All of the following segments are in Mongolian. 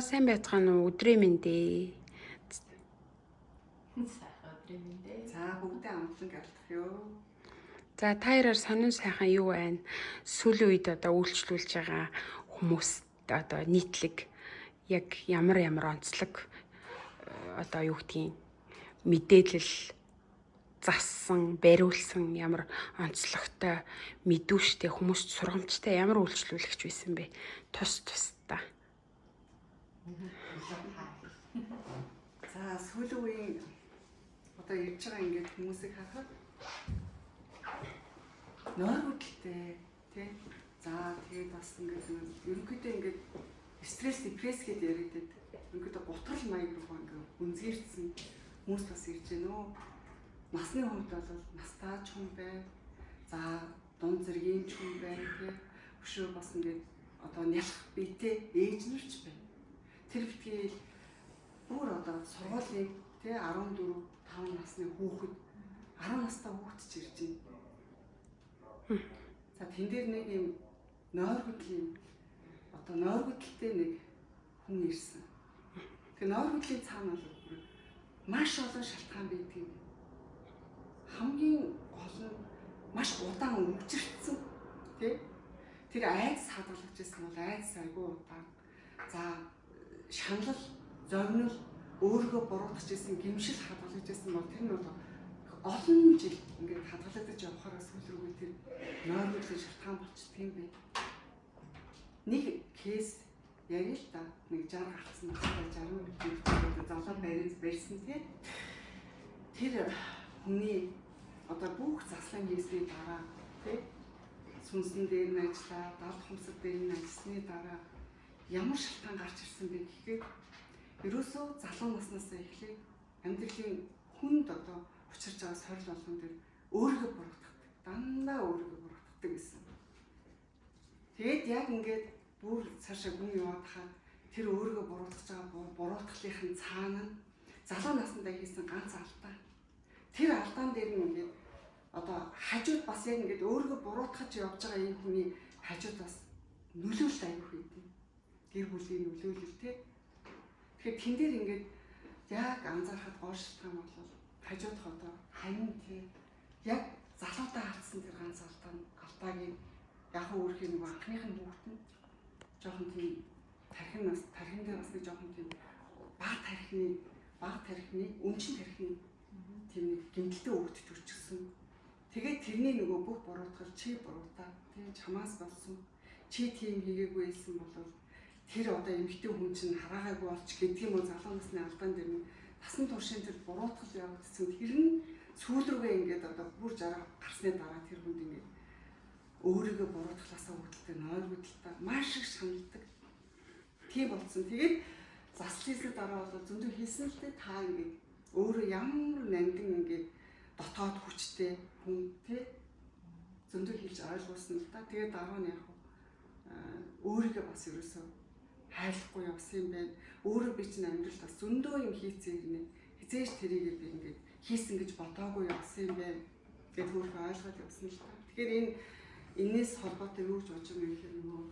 Сайн байцгаана уу? Өдрийн мэндэ. Өдрийн мэндэ. За бүгдээ амтлан галдах ёо. За та яраар сонин сайхан юу байна? Сүүлийн үед одоо үйлчлүүлж байгаа хүмүүст одоо нийтлэг яг ямар онцлог одоо юу гэдгийг мэдээлэл зассан, бариулсан ямар онцлогтой мэдүүштэй хүмүүст сургамжтай ямар үйлчлүүлэгч байсан бэ? Тус та. За сүүлийн үеийн одоо ярьж байгаа ингээд хүмүүсийг харахад нойр хөдөлтэй тий. За тэгээд бас ингээд ерөнхийдөө ингээд стресс, депресс гэдээ яриад ерөнхийдөө гутрал маяг руу ингээд үнзгэрсэн хүмүүс бас ирж байна нөө. Насны хувьд бол настаач хүн байна. За дунд зэргийн ч хүн байна тий. Өшөө бас ингээд одоо нялх биетэй ээж нар ч байна. Тэр битгий бүр одоо сургуулийн тий 14 5 насны хүүхэд 10 настай хүүхэд ч ирж байна. За тэн дээр нэг юм нойр хөдлийн одоо нойр хөдөлтэй нэг хүн ирсэн. Тэгээ нойр хөдлийн цаана бол маш олон шалтгаан байдаг. Хамгийн гол нь маш удаан өвчрцсэн тий. Тэр айдас хадгалж байсан бол айдас айгүй удаан. За шанал, зовнил өөрийгөө буруутгаж ирсэн, гэмшил хадгалж ирсэн бол тэр нь бол олон жил ингээд хадгалагдаж явахаараа сүүл рүү тэр нойр хөдлийн шалтгаан болчихсон юм бэ. Нэг кейс ярил л да. Нэг 60 гарсан, 60 залуу барьсан тий. Тэр хүний одоо бүх заслан хийсний дараа тий сүнсэн дээр нь ажиллаа, далд хумсад дээр нь ажилласны дараа ямар шалтгаан гарч ирсэн бэ гэхээр ерөөсөө залуу наснаас эхлээд амьдралын хүнд одоо учирч байгаа сорил болгон дээр өөрийгөө буруутгадаг. Дандаа өөрийгөө буруутгадаг гэсэн. Тэгээд яг ингээд бүр цаашаа гүн яваад хаад тэр өөрийгөө буруутгаж байгаа буруутгалынхын цаана залуу наснаа хийсэн ганц алдаа. Тэр алдаан дээр нь ингээд одоо хажууд бас яг ингээд өөрийгөө буруутгаж явж байгаа энэ хүний хажууд бас нөлөөлөлт аяг хийдэг. Гэр бүлийн нөлөөлөл тий. Тэгэхээр тэн дээр ингээд яг анзаархад гол шалтгаан бол хажуудах одоо харин тий яг залуудаа хардсан тэр ганц алдаагийн яг өөрх нь анхных нь хүүхэд нь жоохон тийм тархин дээр бас нэг жоохон тийм бага тархины өнчин тархины тийм нэг гэмтэлтэй өвдөж төрчихсөн. Тэгээд тэрний нөгөө бүх буруутгал чи буруутаа тий чамаас болсон чи тийм хийгээгүй байсан бол тэр одоо эмэгтэй хүн чинь хараагаагүй болч гэдэг юм уу залуу насны алдаан дээр нь тасан туршийн тэр буруутгал явагдсан тэр нь сүүл рүүгээ ингээд одоо бүр жараа гарсны дараа тэр хүнд ингээд өөрийгөө буруутгалаасаа үүдэлтэй нойр хөдөлтэй маш их шаналдаг тийм болсон. Тэгээд заслын дараа бол зөндөө хийсэн л дээ та ингээд өөрөө ямар нандин ингээд дотоод хүчтэй хүн тий зөндөө хийж ойлгуулсан л та. Тэгээд дараа нь яг өөрийгөө бас ерөөсөө хайлахгүй явсан юм байна. Өөрөө би чинь амьдралд бас зөндөө юм хийцэн ирнэ. Хизээж тэрийг би ингээд хийсэн гэж бодоогүй явсан юм байна. Тэгээд өөрөө ойлгоод явсан л та. Тэгэхээр энэс холбоотой юу гэж бодож байгаа юм гэхээр нөгөө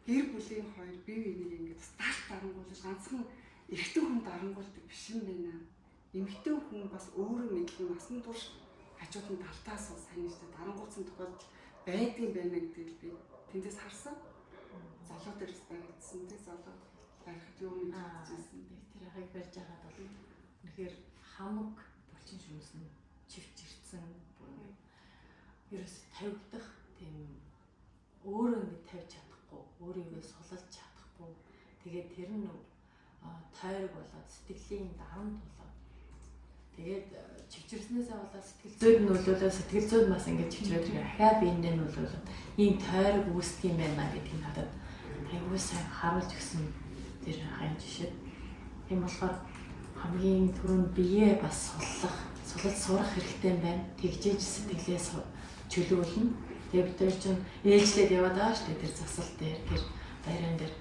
гэр бүлийн хоёр бие биенийг ингээд старт дарангуулж ганцхан эрэгтэй хүн дарангуулдаг биш юм байна. Эмэгтэй хүн бас өөрөө мэдлэн насан турш хажууд нь талтаас сайн нэстэй дарангуулсан тохиолдол байдгийн байна гэдгийг би тэндээс харсан. Залуу дээрс байгдсан тий залуу байхад юу мэдчихсэн. Тэр хаяг барьж байгаад бол үнэхээр хамаг булчин шүмсэн чивчирцэн ерөөс тавигдах тийм өөрөө ингэ тавьж чадахгүй, өөрийгөө сулалж чадахгүй. Тэгээд тэр нь тойрог болоод сэтгэлийн дарамт болоод тэгээд чивчирснээсээ болоод сэтгэл зүйд нь нөлөөлөө сэтгэл зүйд бас ингэ чивчрээд тэр ахаа биендээ нөлөөлөд ийм тойрог үүсдэг юм байна гэдгийг надад айгүй сайн харуулж өгсөн тэр хаяг жишээ. Тийм болохоор хамгийн түрүүнд биеэ бас сулж сурах хэрэгтэй юм байна. Тэгжээж сэтгэлээ чөлөөлнө. Тэгээд бид нар чинь ээлжлээд яваад байгаа шүү дээ тэр засал дээр тэр байран дээр.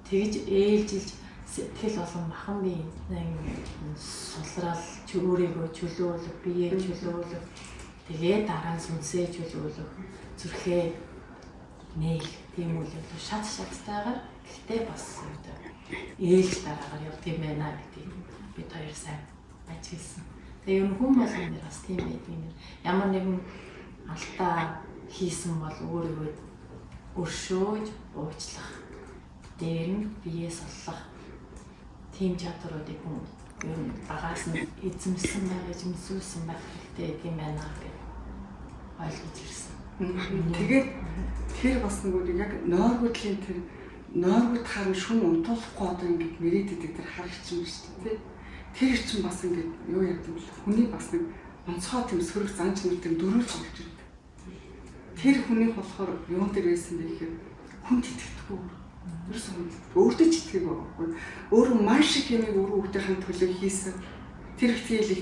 Тэгж ээлжилж сэтгэл болон махан бие сулрал өөрийгөө чөлөөлөх, биеэ чөлөөлөх. Тэгээд дараа нь сүнсээ чөлөөлөх, зүрхээ нээх тийм үйл шат шаттайгаар гэхдээ бас ээлж дараагаар явт юм байна гэдгийг бид хоёр сайн ажигласан. Тэгээ ер нь хүн болгоны бас тийм байдаг юм. Ямар нэгэн алдаа хийсэн бол өөрийгөө өршөөж уучлах, дээр нь бие солих тийм чадруудыг хүн ер нь багаас нь эзэмсэн байгаа, эзэмсүүлсэн байх хэрэгтэй юм байна гэж ойлгож ирсэн. Тэгээд тэр бас нөгөө яг нойргуудлын тэр нойргууд харан шүн унтуулахгүй одоо ингэж мэрэгдэдэг тэр хар ирчин шүү дээ. Тэр ирчин бас ингэж юу яадаг вэ? Хүний бас нэг онцгой тийм сөрөг занч нэр тэр дөрөв болж ирдэг. Тэр хүний болохоор юун дээр байсан бэ гэхээр хүнд итгэдэггүй. Өөртөө ч итгэдэг байхгүй. Өөрөө маш их юм өөрөө хүүхдийн төлөө хийсэн. Тэр ихтгэл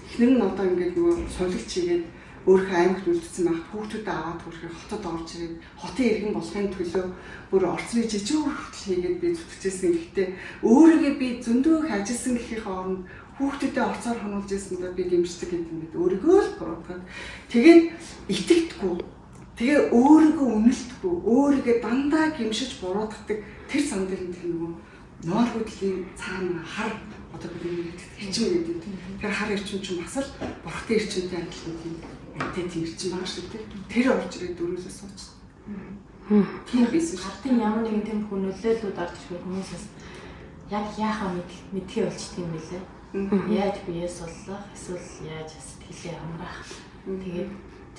эхнэр нь одоо ингэж нөгөө сулгич хийгээд өөрийнхөө аймагт үлдсэн байх хүүхдүүдэд аваад хүрэх хотод орж ирээд хотын иргэн болохын төлөө бүр орцны жижиг хүртэл хийгээд би зүтгэжсэн. Гэхдээ өөрийгөө би зөндөө хажилсан гэхийн оронд хүүхдүүдэд орцоор хонуулж ирсэндээ би гэмшдэг гэдэг юм. Өөрийгөө л буруудгаад тэгээд итгэдэггүй. Тэгээ өөрийгөө үнэлдэггүй. Өөрийгөө дандаа гэмшиж бурууддаг тэр сан дээр нь тэр нөгөө нойргуудлын цаана хар одоо бидний ирчин гэдэг. Тэр хар ирчин чинь бас л бурхтын ирчинтэй адилхан тийм тэ тэрчин байгаа шүү дээ. Тэр орж ирээд дөрөөсөө суучихсан. Тийм байсан шүү. Хартын ямар нэгэн тийм хүнөлөлүүд орж ирэх хүмүүсээс яг яахаа мэдхий болчихд юм билээ. Яаж бие суллах, эсвэл яаж сэтгэлээ амраах. Тэгээд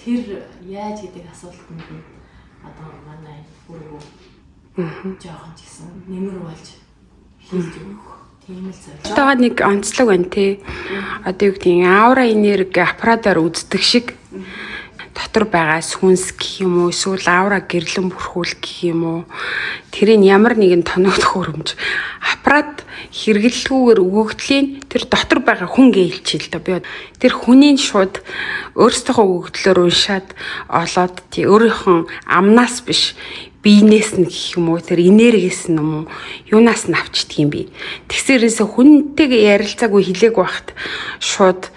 тэр яаж гэдэг асуултанд нь одоо манай өөрөө жоохон ч гэсэн нэмэр болж хийж өгөх. Тийм л зөв. Тагаа нэг онцлог байна те. Одоо юу гэдэг аура энерги аппаратаар үздэг шиг дотор байгаа сүнс гэх юм уу, эсвэл аура гэрлэн бүрхүүл гэх юм уу. Тэрийн ямар нэгэн тоногдох өрөмж аппарат хэрэглэлгүйгээр өгөгдлийн тэр дотор байгаа хүн гэлчил та би тэр хүний шууд өөрсдийнхөө өгөгдлөөр уншаад олоод тий өөрийнхөө амнаас биш биенээс нь гэх юм уу тэр энергиэс нь юм уу юунаас нь авчдаг юм бэ. Тэгсээрээс хүнтэйгээ ярилцаагүй хэлээг байхад шууд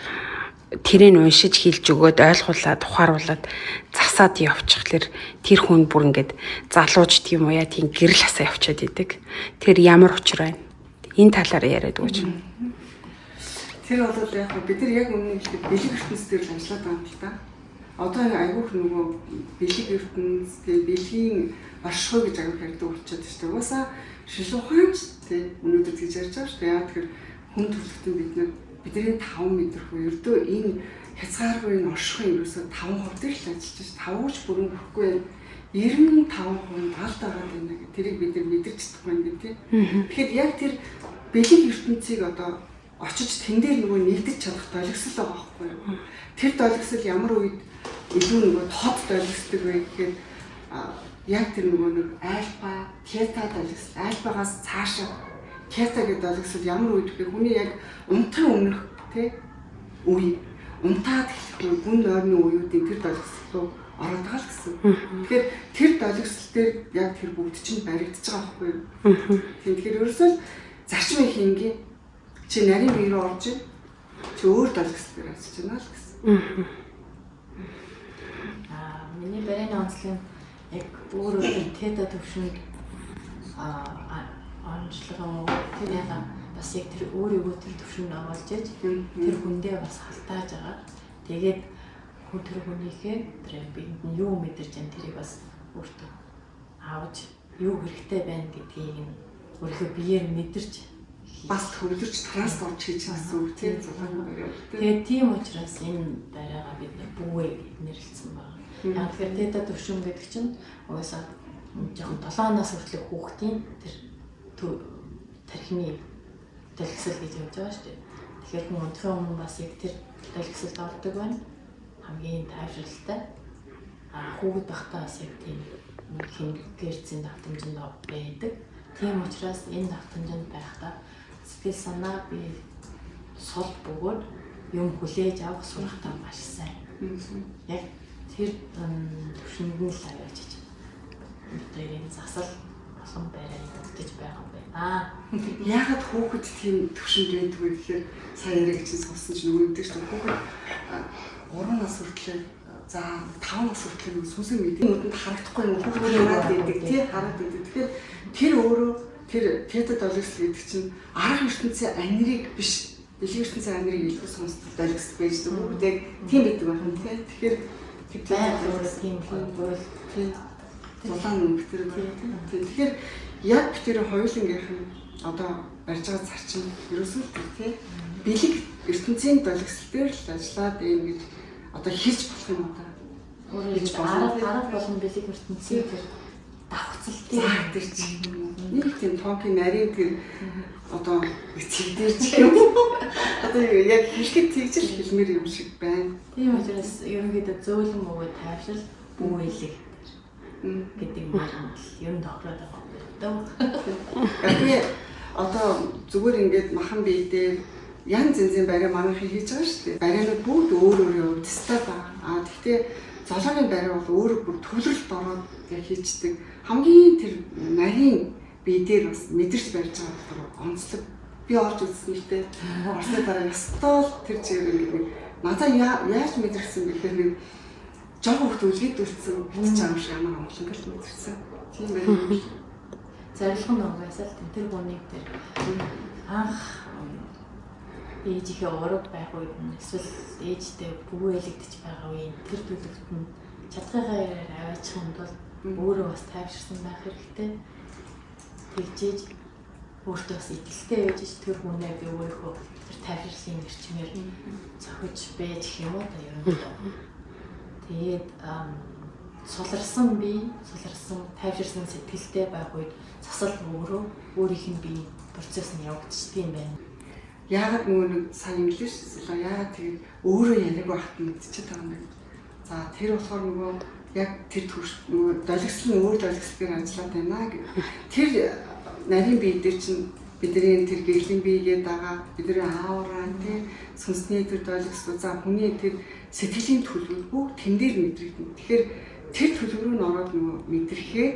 тэрийг уншиж хэлж өгөөд ойлгуулад ухааруулад засаад явчихлаар тэр хүн бүр ингээд залууж тийм уу яа тийм гэрэл хасаа явчихад идэг. Тэр ямар учир байна? Энэ талаар яриад өгч. Тэр бол яг бид нар яг өмнө нь бэлэг ертөнцийн дээр ажиллаад байгаа юм л та. Одоо айгүйх нөгөө бэлэг ертөнц тэгээ бэлгийн оршихуй гэж аяг ярьдаг болчиход шүү дээ. Угаасаа шил ухаанч тий өнөөдөр гэж ярьж байгаа шүү дээ. Яа тэгэхээр хүн төрөлхтөн бидний 5 метр хөө ердөө энэ хязгааргүй энэ оршихуй ерөөсөө 5% дээр л ажиллаж байна. 5 ч бүрэн бүхгүй 95% талд байгаа юм байна. Тэрийг бид нар мэдэрч чадахгүй юм тий. Тэгэхээр яг тэр бэлэг ертөнцийг одоо очиж тэн дээр нөгөө нэгдэж чадах долгисол байгаа байхгүй юу? Тэр долгисол ямар үед илүү нөгөө тод долгисдаг вэ гэхээр яг тэр нөгөө нэг альфа, тета долгисол, альфагаас цаашаа тета гэдэг долгисол ямар үед гэхээр хүний яг унтахын өмнөх тий үе унтаад эхлэх гүн нойрны үеүүдийн тэр долгисол руу ороод байгаа л гэсэн. Тэгэхээр тэр долгисол дээр яг тэр бүгд чинь баригдаж байгаа байхгүй юу? Тэгэхээр ерөөсөө зарчмын хингийн чи нарийн бие рүү орж ийн чи өөр долгисол дээр очиж байна л гэсэн. Миний барайны онцлог яг өөрөө тета төвшөнд онцлог тэр яга бас яг тэр өөрийгөө тэр төвшөнд оруулж иж тэр хүндээ бас халтааж байгаа. Тэгээд хүн тэр хүнийхээ тэр биед нь юу мэдэрч байгаа тэрийг бас өөртөө авч юу хэрэгтэй байна гэдгийг нь өөрийнхөө биеэр мэдэрч бас төвлөрч транспорт хийж гэсэн үг тийм зураг бариад. Тэгээд тийм учраас энэ барайгаа бид бүүгээ нэрлэлсэн байна. Яг тэгэхээр тета төвшин гэдэг чинь угаасаа жоохон 7-наас хүртэлх хүүхдийн тэр тархины долгисол гэж явж байгаа шүү дээ. Тэгэхээр хүн унтахын өмнө бас яг тэр долгисолд ордог байна. Хамгийн тайвшралтай. Хүүхэд багтаа бас яг тийм герцийн давтамжинд байдаг. Тийм учраас энэ давтамжинд байхдаа сэтгэл санаа би сул бөгөөд юм хүлээж авах сурахтаа маш сайн. Яг тэр төвшөнд нь л аваачиж бидэрийн засал олон байраа өгдөж байгаа юм байна. Яагаад хүүхэд тийм төвшөнд байдаг вэ гэхээр сая яриаг чинь сонсон чинь өгдөг шүү дээ. Хүүхэд 3 нас хүртэл за 5 нас хүртэл сүнсээ мэдээ нүдэнд харагдахгүй юм хүүхдүүд хараад байдаг тий хараад байдаг. Тэгэхээр тэр өөрөө тэр театр долгисл гэдэг чинь арга ертөнцийн анирыг биш, дэлхийн ертөнцийн анирыг илүү сонсдог долгисл байж байгаа үү? Тийм байдаг байх нь тий. Тэгэхээр байгаль өөрөө тийм бол тий. Зулаан өнгөтөр байна. Тэгэхээр яг тэр хоёулангийнх нь одоо барьж байгаа зарчим ерөөсөө тий. Бэлэг ертөнцийн долгисл дээр л ажиллаад ийм гэж одоо хэлж болох юм одоо. Өөрөөр хэлбэл арга болон бэлэг ертөнцийн тэр давхцалтын тэр чинь нэг тийм тонкийн нарийн тэр одоо эцэгдэр ч юм одоо яг хэлэхэд тэгжл хэлмээр юм шиг байна. Тийм учраас ерөнхийдөө зөөлөн мөгөө тайвшил бүү хэлэг гэдэг юм байна. Ер нь тохироод байгаа юм. Яг одоо зүгээр ингээд махан бие дээр янз янзын барай манайх хийж байгаа шүү дээ. Барайнууд бүгд өөр өөр өвдөстэй байгаа. Гэхдээ золооны барай бол өөрөө бүр төвлөрөлт ороод яг хийждэг. Хамгийн тэр нарийн бие дээр бас мэдэрч барьж байгаа онцлог би орж үзснээр орсны дараа ястол тэр чигээр ингээд надаа яаж мэдэрсэн гэхээр нэг жоо хөвгт үлгэдүүлсэн битж байгаа юм шиг амар онцлог л мэдэрсэн. Тийм байна. Зорилго нь угаасаа л тэр хүнийг тэр анх ээжийнхээ ураг байх үед эсвэл ээжтэй бүгэлэгдэж байгаа үеийн тэр төлөвт нь чадхайгаа яриад аваачихын тулд өөрөө бас тайвширсан байх хэрэгтэй. Тэгжээж өөртөө бас итгэлтэй байж тэр хүнээ би өөрийнхөө тэр тайвширлын эрчмээр зохиж байж гэх юм уу та ер нь. Тэгээд суларсан бие, суларсан тайвширсан сэтгэлтэй байх үед засал өөрөө өөрийнх нь бие процесс нь явагдчихдаг юм байна. Яагаад нөгөө нэг сайн инглиш эсвэл яагаад тэгээд өөрөө яриаг багт мэдчихэж байгаа юм бэ? За тэр болохоор нөгөө яг тэр төрш нөгөө долгисл нь өөр долгислээр ажиллаад байна гэх. Тэр нарийн бие дээр чинь бидний тэр гэрлийн биегээ дагаа бидний аавраа тий сүнсний тэр долгислуу за хүний тэр сэтгэлийн төлөвлөгөө бүх тэн дээр мэдрэгдэнэ. Тэгэхээр тэр төлөв рүү н ороод нөгөө мэдрэхээ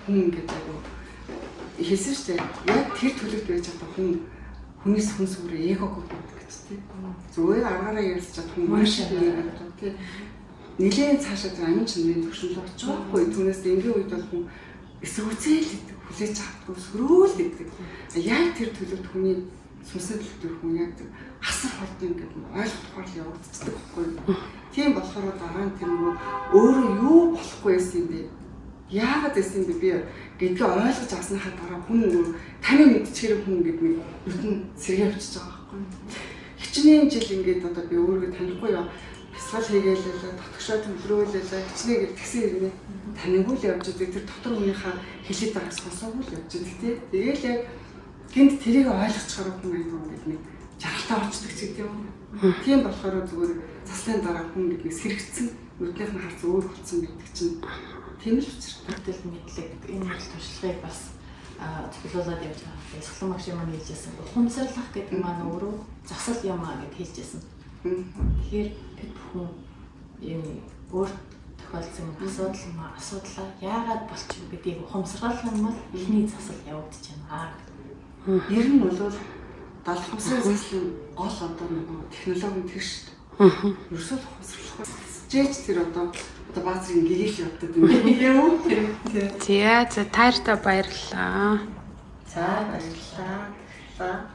хүн ингээд айгу хэлсэн шүү дээ. Яг тэр төлөвд байж байгаа хүнээс хүн сүрээ эгог гэдэг гэж тий. Зүгээр аргаараа ярьж чад хүн маш их юм тий. Нилийн цаашаа амин чанарын төвшинл очоогүй түүнээс энгийн үед бол хүн эсвүцэл хүлээж авахгүй сөрөөл гэдэг. Яг тэр төлөвт хүний сүнсэд төлөв хүн яг асар хурд ингээд ойлгохоор л явагддаг байхгүй. Тийм болохоор дараа нь тэр нөгөө өөрөө юу болохгүй байсан юм бэ? Яагаад гэсэн бэ би гэдгээ ойлгож авсныхаа дараа хүн нөгөө таны мэдчихээр хүн гэдэг нэг нүтэн сэргээ авчиж байгаа байхгүй. Хичнээн жил ингээд одоо би өөрийгөө танихгүй яа. Бясалгал хийгээлээ, дотгошоо төвлөрүүлээ, хичнээн гэл тэгсэн юм. Таниггүй л явж байгаа тэр дотор хүнийхээ хэлээд байгаа сонсоогүй л явж байгаа тий. Тэгээл яг гинт тэрийг ойлгочихоор хүн аюу гэдэг нэг жаргалтай болчихдаг ч гэдэг юм. Тийм болохоор зүгээр заслын дараа хүн гэдэг сэрэгцэн нүднийх нь харц өөр болсон гэдэг чинь тийм л учиртай мэдлэг энэ бол туршлагыг бас цуглуулад явж байгаа. Сулан багш юм хэлжсэн. Ухамсарлах гэдэг маань өөрөө засал юм аа гэж хэлжсэн. Тэгэхээр бид хүн юм өөр тохиолдсон асуудлаа яагаад болчих вэ гэдгийг ухамсарлах юм бол эхний засал явагдаж байна. Ер нь бол далхамсрын заслын гол одоо нэг технологи тэр шүү дээ. Ерөөсөө ухамсарлах. Жээж тэр одоо баазрын гэрэл явагдаад юм уу? За таарта баярлалаа. За баярлалаа.